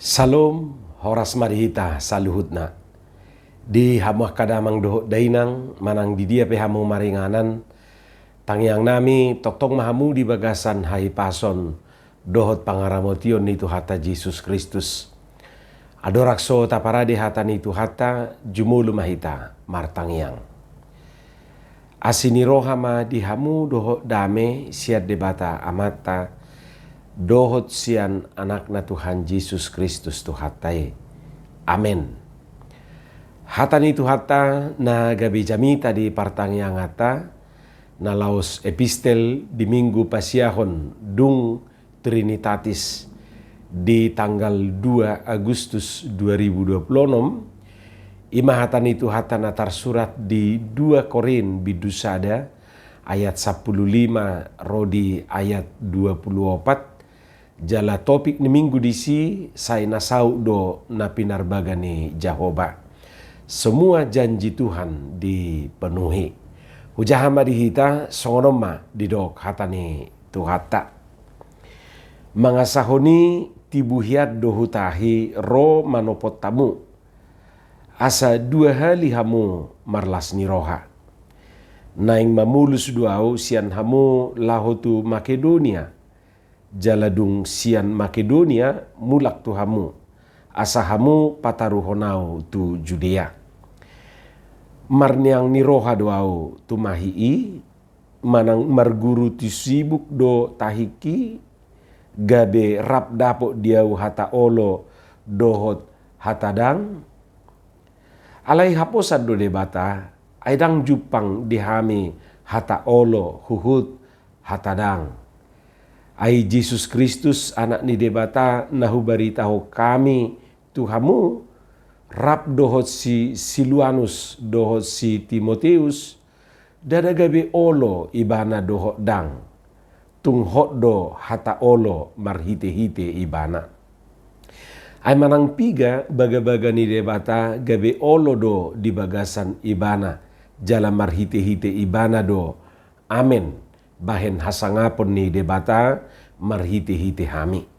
Salom, horas marihita saluhutna. Di hamuh kadamang dohot dainang, manang di dia pehamu maringanan, tangyang nami toktong mahamu di bagasan hai pason, dohot pangaramotion itu hata Yesus Kristus. Adorakso taparade hata nitu hata, jumulu mahita martangyang. Asini rohama di hamu dohot dame siat debata amata, dohot sian anakna Tuhan Yesus Kristus Tuhatai. Amin. Hata ni Tuhata na gabi jamita di partangyang hata na laos epistel di minggu pasiahon dung Trinitatis di tanggal 2 Agustus 2026. Ima hata ni Tuhata na tersurat di 2 Korin bidusada ayat 15 rodi ayat 24. Jala topik ni minggu disi saya nasau do na pinarbaga ni Jehovah. Semua janji Tuhan dipenuhi. Hujahama dihita songonoma didok hatani Tuhata. Mangasahoni tibuhiat dohutahi ro manopot tamu. Asa 2 hali hamu marlas ni roha. Naing mamulus duau sian hamu lahotu Makedonia. Jaladung sian Makedonia mulak tu hamu. Asa hamu pataruhonau tu Judea. Marniang ni roha doau tu mahii. Manang marguru tu sibuk do tahiki. Gabe rap dapok diau hata olo dohot hatadang. Alai haposan do debata. Aidang jupang dihami hata olo huhut hatadang. Ai Yesus Kristus anak ni debata nahu baritahu kami Tuhamu rap dohot si Siluanus dohot si Timoteus dadagabe olo ibana dohot dang tunghot do hata olo marhite-hite ibana. Ai manang piga baga-baga ni debata gabe olo do di bagasan ibana jala marhite-hite ibana do. Amen. Bahen hasangapon ni debata marhite-hite hami.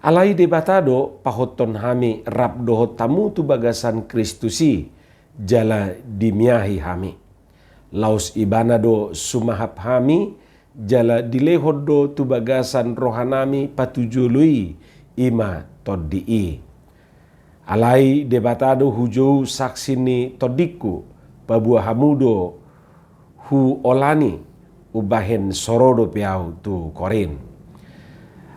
Alai debata do pahoton hami rap dohot tamu tu bagasan Kristusi jala dimiahi hami. Laus ibana do sumahap hami jala dilehod do tu bagasan rohanami patujului ima toddi'i. Alai debata do hujou saksi ni todiku pabuah hamudo hu olani ubahen sorodo piau tu Korin.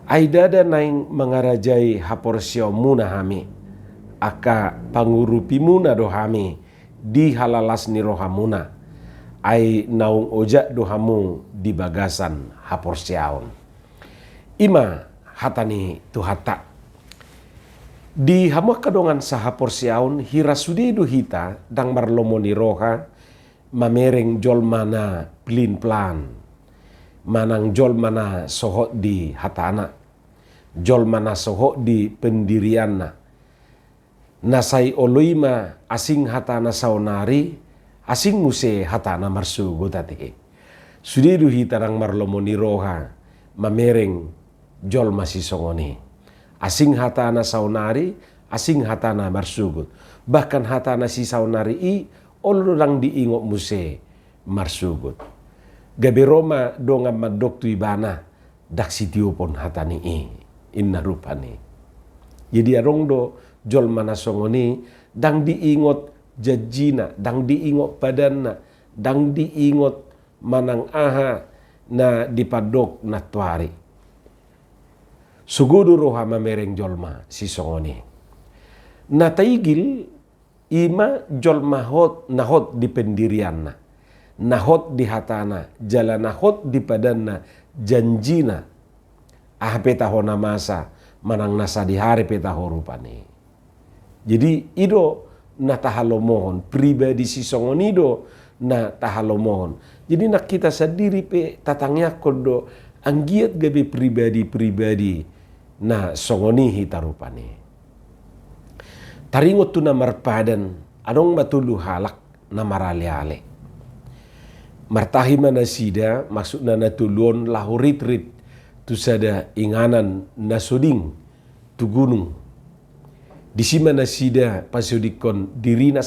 Aidada naing mengarajai haporsio muna hami. Aka pangurupi muna do hami di halalas ni rohamuna. Ai naung ojak do hamu di bagasan haporsiaon. Ima hatani Tuhata. Di hamu kadongan sahaporsiaon hirasudi do hita dang marlomoni roha mamereng jolmana plin plan. Manang jolmana sohot di hatana. Jolmana sohot di pendirianna. Nasai oloima asing hatana saunari, asing muse hatana marsugo tatike. Sudidu hitarang marlomoni roha mamereng jolma sisongoni. Asing hatana saunari, asing hatana marsugut. Bahkan hatana si saunari i olurang diingok muse marsugut. Gabe Roma donga madok tu ibana dak sitiupon hatani i inna rupani. Jadi arong do jol mana songoni dang diingot jajina, dang diingot padanna, dang diingot manang aha na dipadok na tuari. Sugudu roha mamereng jolma si songoni. Na taigil ima jolma hot nahot di pendirianna. Nahot di hatana, jala nahot di padanna, janjina. Ah petahona masa, manang nasa di hari petahorupani. Jadi ido na tahalomohon, pribadi si songonido na tahalomohon. Jadi nak kita sendiri pe tatangnya kodo anggiat gabe pribadi-pribadi na songoni hitarupani. Taringot tu na marpadan, anong matulu halak na marale-ale. Martahi mana sida maksudna natulon lahurit-rit tu sada inganan nasuding tu gunung Di sima nasida pasudikon dirina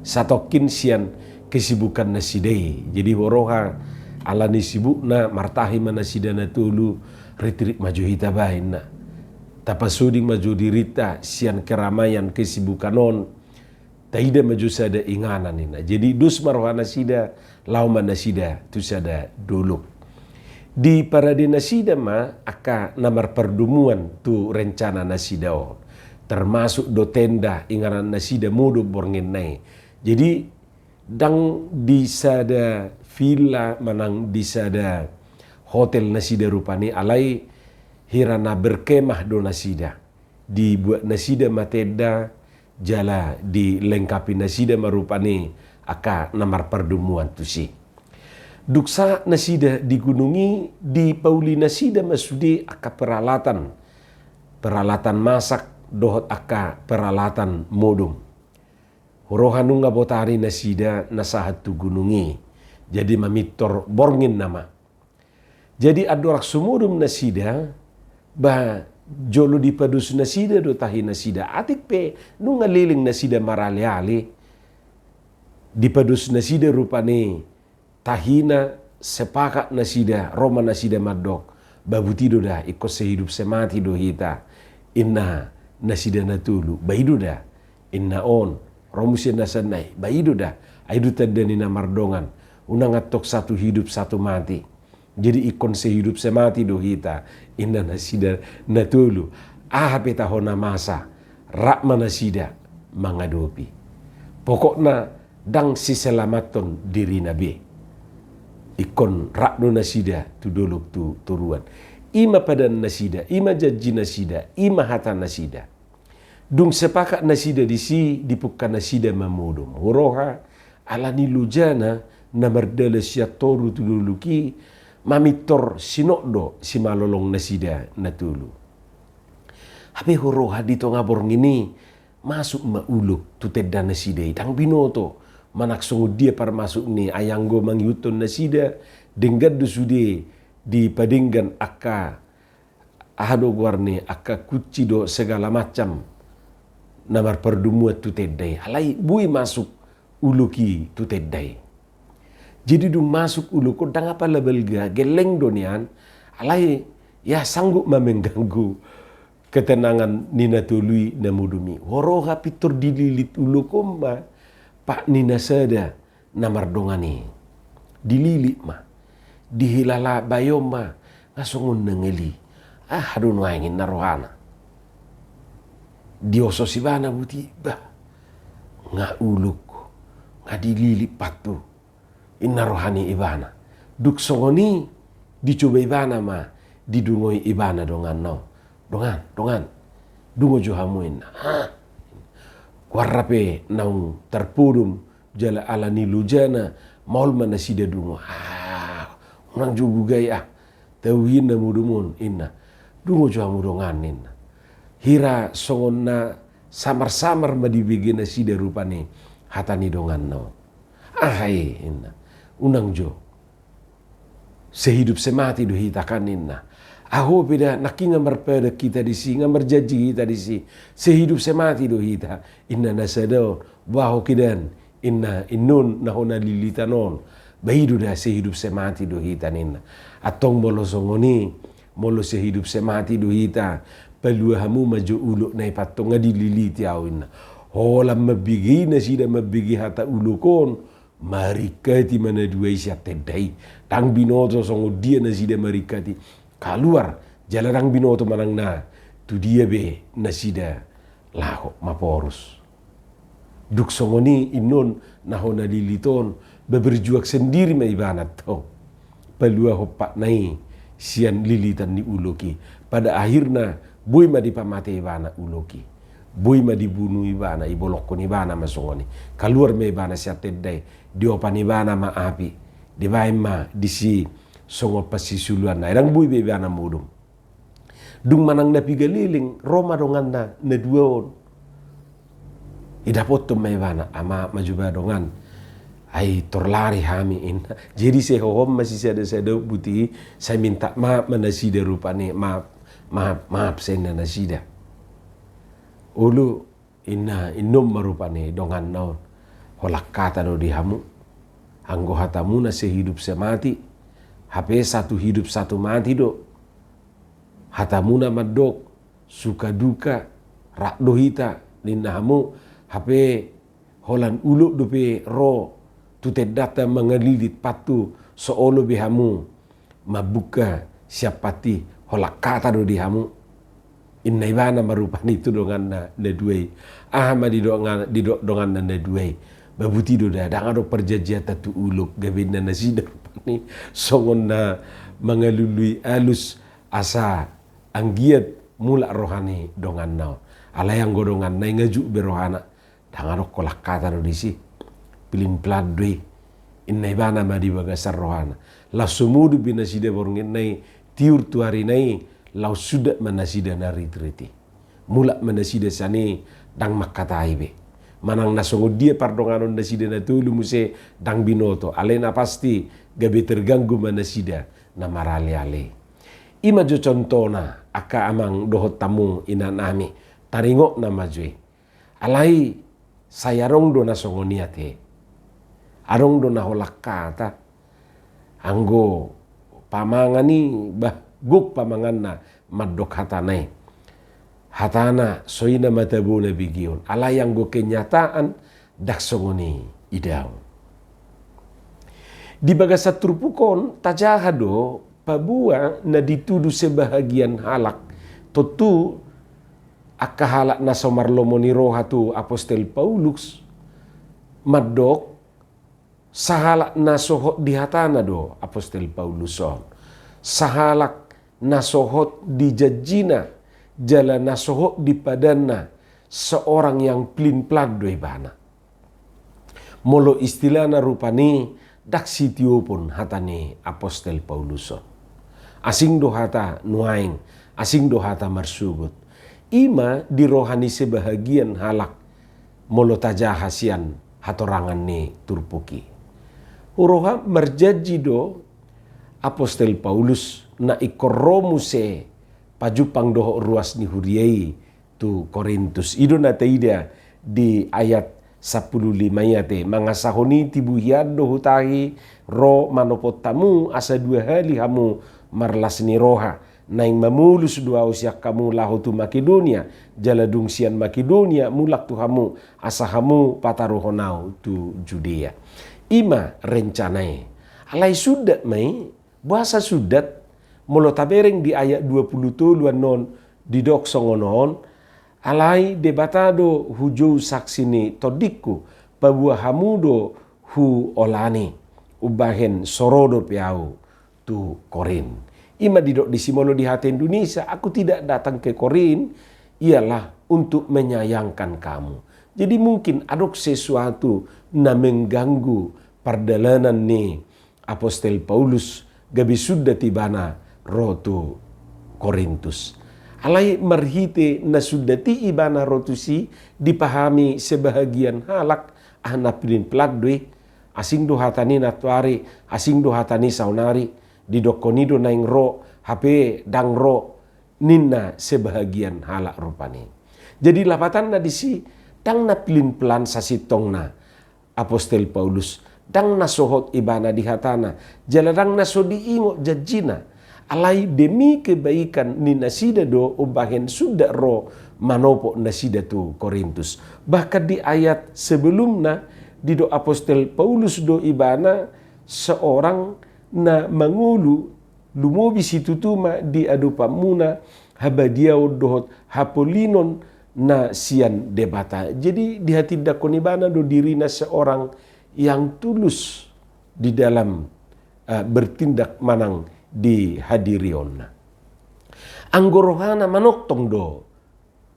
satokin sian kesibukan nasidai. Jadi horoha alani sibuk na martahi manasida na tulu retrik maju hita bahin na. Tapasuding maju dirita sian keramaian kesibukanon. Taida maju sada inganan ina. Jadi dus marwana sida lauma nasida tu sada dulu. Di parade nasida ma aka namar perdumuan tu rencana nasida on. Termasuk do tenda ingaran nasida modo borngin nai. Jadi dang di sada villa manang di sada hotel nasida rupani alai hirana berkemah do nasida. Dibuat nasida mateda jala dilengkapi nasida marupani aka namar perdumuan tu si. Duksa nasida digunungi di pauli nasida masudi aka peralatan masak dohot aka peralatan modum. Horohanu nga botari nasida nasahat tu gunungi. Jadi mamitor borngin nama. Jadi adorak sumudum nasida bah jolo di padus nasida do tahi nasida. Atik pe nunga liling nasida marali-ali. Di padus nasida rupane tahina sepakat nasida roma nasida madok. Babutido dah ikut sehidup semati do hita. Inna nasida natulu baidu dah inna on romusia nasanai baidu dah aidu tadani namardongan unang atok satu hidup satu mati jadi ikon sehidup semati do hita inna nasida natulu peta hona masa rakma nasida mangadopi pokokna dang siselamaton diri nabi ikon rakdo nasida tu doluk tu turuan ima padan nasida, ima janji nasida, ima hata nasida. Dung sepakat nasida disi dipukan nasida mamudum. Horoha alani lujana namardala siatoru tuduluki mamitor sinokdo si malolong nasida natulu. Habe horoha dito ngabor ngini masuk mauluk tutedda nasida itang binoto manaksongo dia par masuk ni ayanggo mangyuton nasida denggad dusude di padinggan aka ahado guarne aka kucido segala macam namar perdumuat tu tedai alai bui masuk uluki tu tedai jadi du masuk uluko dang apa labelga geleng donian alai ya sanggup mengganggu ketenangan nina tului namudumi horoha pitur dililit uluko ma pak nina sada namar dongani dililit ma dihilala bayoma ngasongon nengeli hadun wangin narohana dioso sibana buti bah nga uluk nga dilili patu inarohani ibana duk songoni dicoba ibana ma didungoi ibana dongan no dongan dungo johamuin warrape naung terpudum jala ala nilujana maul manasida dungo nang juga ya tawin na mudumun inna dungo jua mudongan inna hira songonna samar-samar madibigi nasida rupane hatani dongan no ahai inna unang jo sehidup semati do hitakan inna aho beda nakinga marpada kita disi ngamar janji kita disi sehidup semati do hita inna nasado baho kidan inna innun nahona lilitanon baidu dah sehidup semati do hita nina atong molo songoni molo sehidup semati do hita palua hamu maju uluk nai patong dililiti awin hola mabigi nasida mabigi hata ulukon marikati mana dua isya tedai tang binoto songo dia nasida marikati kaluar jalarang binoto manang na tu dia be nasida laho maporus duk songoni inon nahona liliton berjuang sendiri mai banat tau palua hopak nai sian lilitan ni uloki pada akhirnya bui ma dipamate ibana uloki bui ma dibunuh ibana ibolokon ibana masongoni kaluar me ibana siatedai diopan ibana ma api dibaim ma disi songo pasisuluan na irang bui be ibana mudum dung manang na pigaliling Roma dongan na duaon idapot ma ibana ama majuba dongan ai torlari hami in jadi saya hom masih ada buti saya minta maaf manasida rupane maaf saya nasida ulu inum marupani dongan naon holak kata do dihamu anggo hatamuna sehidup semati hape satu hidup satu mati do hatamuna madok suka duka rak dohita ninahamu hape holan ulu dope ro tutet data mengelilit patu soolo bihamu mabuka siapati holak kata do dihamu inna ibana marupani itu dongan na duai ahma di dongan na duai babuti do da danga do perjanjian tatu uluk gabinna nasida ni songon na mengalului alus asa anggiat mula rohani dongan nao alayang godongan na ngaju berohana danga do kolak kata do disi pilin pladwe inna ibana madi bagasar rohana la sumudu binasida borngin nai tiur tuari nai lau sudah manasida nari triti mula manasida sani dang makatai be manang nasongo dia pardonganon nasida na tulu muse dang binoto alena pasti gabe terganggu manasida na marali ale ima jo contona aka amang dohot tamu inanami taringo na majwe alai sayarong do nasongo niate arong do na holak kata anggo pamangani guk pamanganna madok hatanai hatana soina matabuna bigion ala yang go kenyataan daksongoni idau di bagasat trupukon tajahado pabua na ditudu sebahagian halak totu akahalak na somarlomoni rohatu apostel Paulus madok sahalak na sohot di hatana do apostel Paulus sahalak nasohot di jajina jala nasohot di padana seorang yang plin plat doi bana molo istilahna rupani daksi tiopun hatane apostel Pauluson asing do hata nuaing asing do hata marsugut ima di rohani sebahagian halak molo tajahasian hatorangan ne turpuki uroha marjaji do apostel Paulus na ikoromuse pajupang doho ruas ni huriei tu Korintus ido na teida di ayat 15 yate mangasahoni tibuhian doho tahi ro manopot tamu asa dua hali hamu marlas ni roha naing mamulus dua usiak kamu lahu tu Makedonia jaladung sian Makedonia mulak tu hamu asa hamu pataruhonau tu Judea ima rencanai alai sudat mai bahasa sudat molo tabereng di ayat 20 tuluan non di dok songonon alai debatado hujau saksini todikku pabua hamudo hu olani ubahen sorodo piau tu Korin ima didok di simolo di hati Indonesia aku tidak datang ke Korin ialah untuk menyayangkan kamu jadi mungkin adok sesuatu na mengganggu perdalanan ni apostel Paulus gabi sudah tibana rotu Korintus. Alai marhite na sudati ibana rotusi dipahami sebahagian halak ahnapilin pladwe asing do hatani natwari asing do hatani saunari didokonido naing ro hape dang ro ninna sebahagian halak rupani. Jadi lapatan na disi dang napilin pelan sasitongna apostel Paulus dang nasohot ibana di hatana jaladang nasodi ingo jajina alai demi kebaikan ni nasida do ubahen sudah ro manopo nasida tu Korintus bahkan di ayat sebelumnya di do apostel Paulus do ibana seorang na mangulu lumobi situtuma di adupamuna habadiau dohot hapolinon na sian debata jadi di hati dakon ibana do dirina seorang yang tulus di dalam bertindak manang di hadirion. Anggorohana manoktong do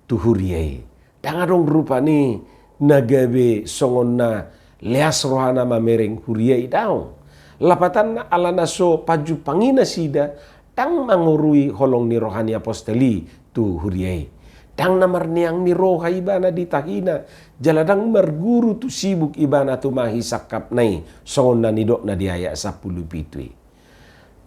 tuhuriai. Dangadong rupani nagabe songon na leas rohana mamereng huriai daong. Lapatan na alana so paju pangina sida tang mangurui holong ni rohani aposteli tu huriai. Dang namar niang ni roha ibana di tahina jaladang marguru tu sibuk ibana tu mahi sakap nai songon na nidok na diaya 10 pitui.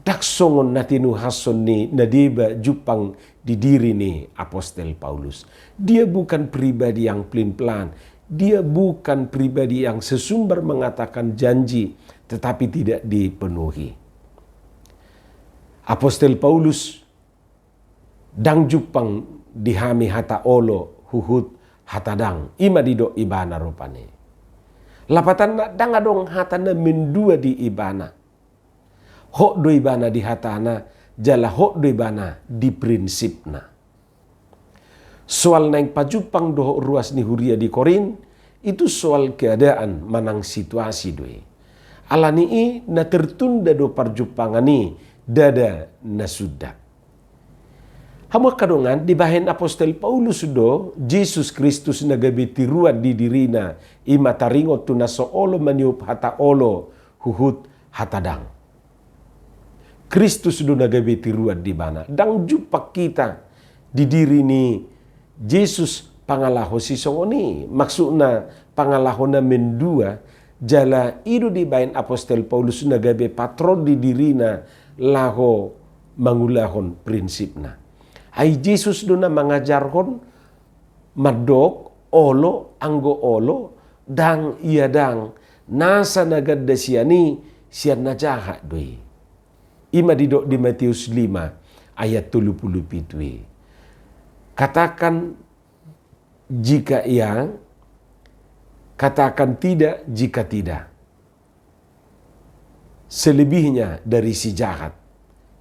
daksongon natinu hason ni nadiba jupang di diri ni Apostel Paulus. Dia bukan pribadi yang pelin-pelan. Dia bukan pribadi yang sesumbar mengatakan janji tetapi tidak dipenuhi. Apostel Paulus dang jupang dihami hata olo huhut hatadang ima dido ibana rupane. Lapatan na dang adong hatana mendua di ibana. Hok do ibana di hatana jala hok do ibana di prinsipna. Soal naing pajupang doho ruas ni huria di Korin itu soal keadaan manang situasi doi. Alani i na tertunda do parjupangani dada na sudah. Hamu kadongan di bahen Apostel Paulus do Jesus Kristus nagabi tiruan di dirina ima taringo tunaso olo maniup hata olo huhut hatadang. Kristus do nagabi tiruan di mana dang jupak kita di diri ni Jesus pangalaho si songoni maksudna pangalaho na mendua jala idu di bahen Apostel Paulus nagabi patron di dirina laho mangulahon prinsipna. Ay Jesus do na mangajarhon madok olo anggo olo dang iya dang nasa nagadda siani sian najaha doi. Ima didok di Matius 5 ayat 37. Katakan jika iya, katakan tidak jika tidak. Selebihnya dari si jahat.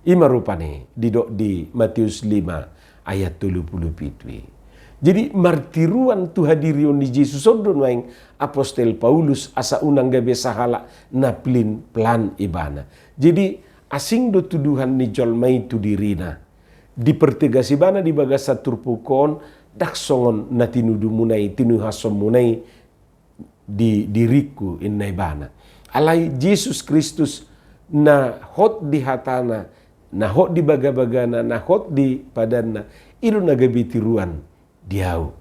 Ima rupane didok di Matius 5 ayat 37. Jadi martiruan tu hadirion di Jesus odon waing Apostel Paulus asa unang gabe sahala na plin plan ibana. Jadi asing do tuduhan ni jolmai tu dirina. Dipertegasi bana di bagasa turpukon daksongon na tinudu munai tinuhasom munai di diriku innai bana. Alai Jesus Kristus na hot di hatana na hot di baga-bagana, na hot di padanna, ilu nagabi tiruan diau.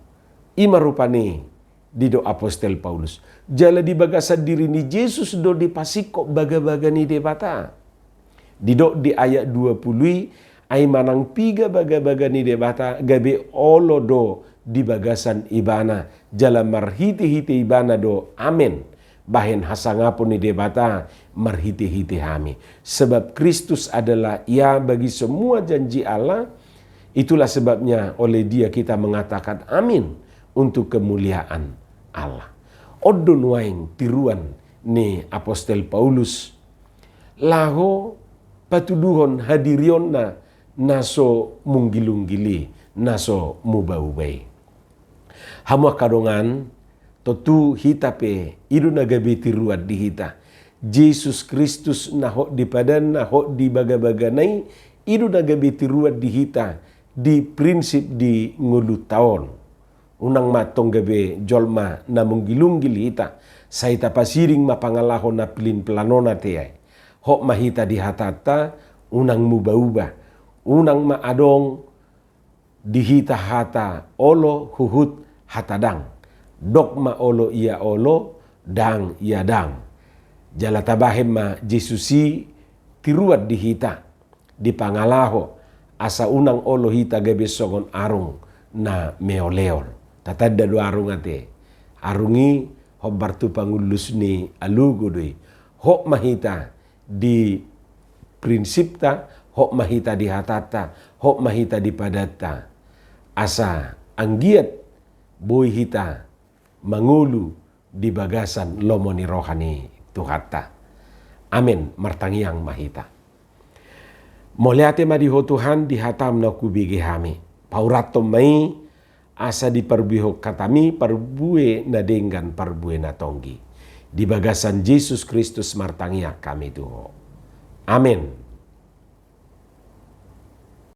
Ima rupane dido Apostel Paulus. Jala di bagasa diri ni Jesus do di pasiko baga-baga ni debata. Dido di ayat 20 ay manang piga baga-baga ni debata gabe olo do di bagasan ibana. Jala marhiti-hiti ibana do amen. Bahen hasangapun ni debata marhiti-hiti hami. Sebab Kristus adalah ia bagi semua janji Allah. Itulah sebabnya oleh dia kita mengatakan amin untuk kemuliaan Allah. Odon waing tiruan ni Apostel Paulus. Laho patuduhon hadirion na naso munggilunggili, naso mubaubai. Hamua kadongan totu hita pe idu nagabi tiruat di hita. Jesus Kristus nahok di padan nahok di baga-baganai idu nagabi tiruat di hita di prinsip di ngulu taon. Unang matong gabe jolma na munggilunggil hita. Saita pasiring mapangalaho na pilin planona teay. Hok mahita di hatata unang mubauba. Unang maadong di hita hata olo huhut hatadang. Dogma olo ia olo, dang ia dang. Jala tabahem ma Jesusi tiruat di hita. Di pangalaho asa unang olo hita gabe songon arung na meoleol. Tatanda do arung ate. Arungi hobartu pangulus ni alugo doi. Hok mahita di prinsipta, hok mahita di hatata, hok mahita di padata. Asa anggiat boy hita mangulu di bagasan lomoni rohani tuhata. Amin martangiang mahita. Moliate madiho Tuhan dihatam na kubigi hami. Paurato mai asa di perbiho katami perbue na denggan perbue na tonggi. Di bagasan Yesus Kristus martangia kami tuho. Amin.